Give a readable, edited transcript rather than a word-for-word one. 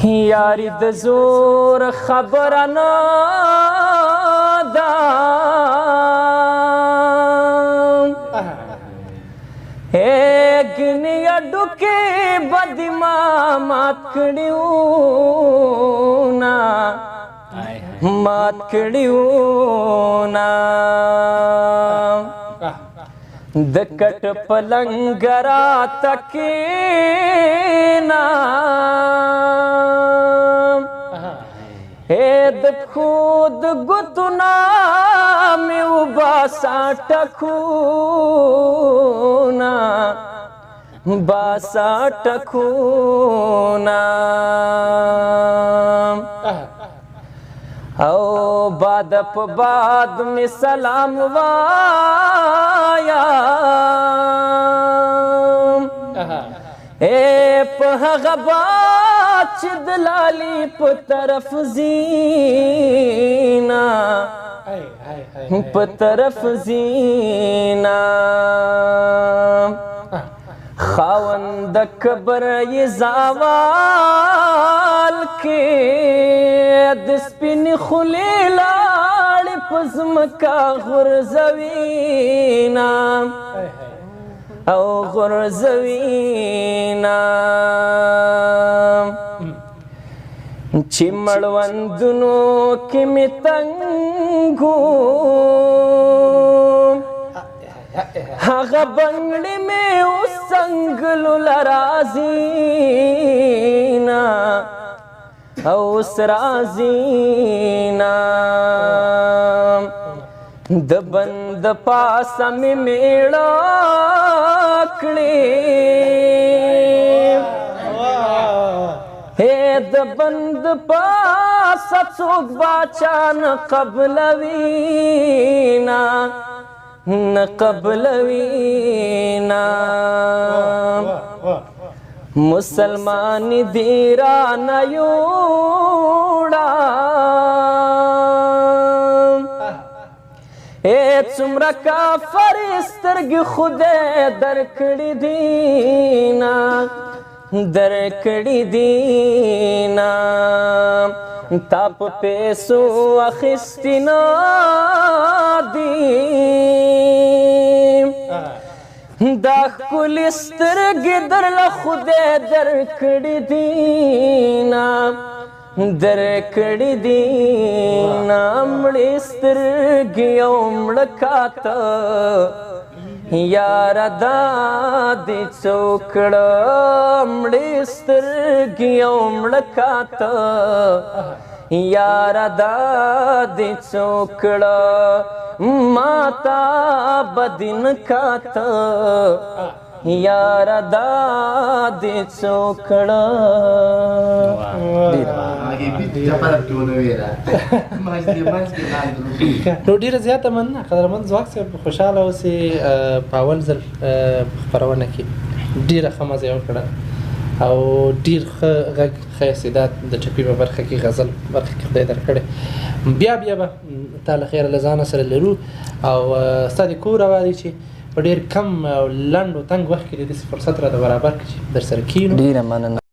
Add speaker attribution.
Speaker 1: یاری د زور خبره نه ده ګنې اډوکې بدې ما مات کړیونه مات کړیونه د کټ پلنګ راته کېنه د پښو د ګوتو نه مې وباسه ټکونه باسه ټکونه او باد په باد مې سلام وایم په هغه باد چې د لالي په طرف زینا په طرف زینا خاوند کبر یې زوال کې د سپینې خولې لاړې په ځمکه غورځوینا او غورځوینا چې مړوندونو کې مې تنګو هغه بنګړې مې اوس څنګلو لرازینا اوس رازینا د بند پاسه مې میړه کړې د بند پاسه څوک باچا نه قبلوینا نه قبلوینا مسلمان دی رانه یوړه څومره کافر سترګې خدای درکړې دینا درکړې دینا تا په پیسو اخیستې نه دي دا ښکلې سترګې درله خدای درکړې دینا درکړې دینا مړې سترګې او مړه کاته یاره دا دې څه وکړه مړې سترګې او مړه کاته یاره دا دې څه وکړه ماته بدې نه کاته یاره دا دې څه وکړه
Speaker 2: نو ډېره زیاته مننه قدرمن ځواک صاحب خوشحاله اوسې په اول ځل خپرونه کې ډېره ښه مزه یې وکړه او ډېر ښه غږ ښه استعداد د ټپي په برخه کې غزل برخه کې خدای درکړی بیا به تا له خیره له ځانه سره لرو او ستا د کور هوا دی چې په ډېر کم او لنډ و تنګ وخت کې د داسې فرصت راته برابر کړي چې در سره کښېنو
Speaker 1: ډېره مننه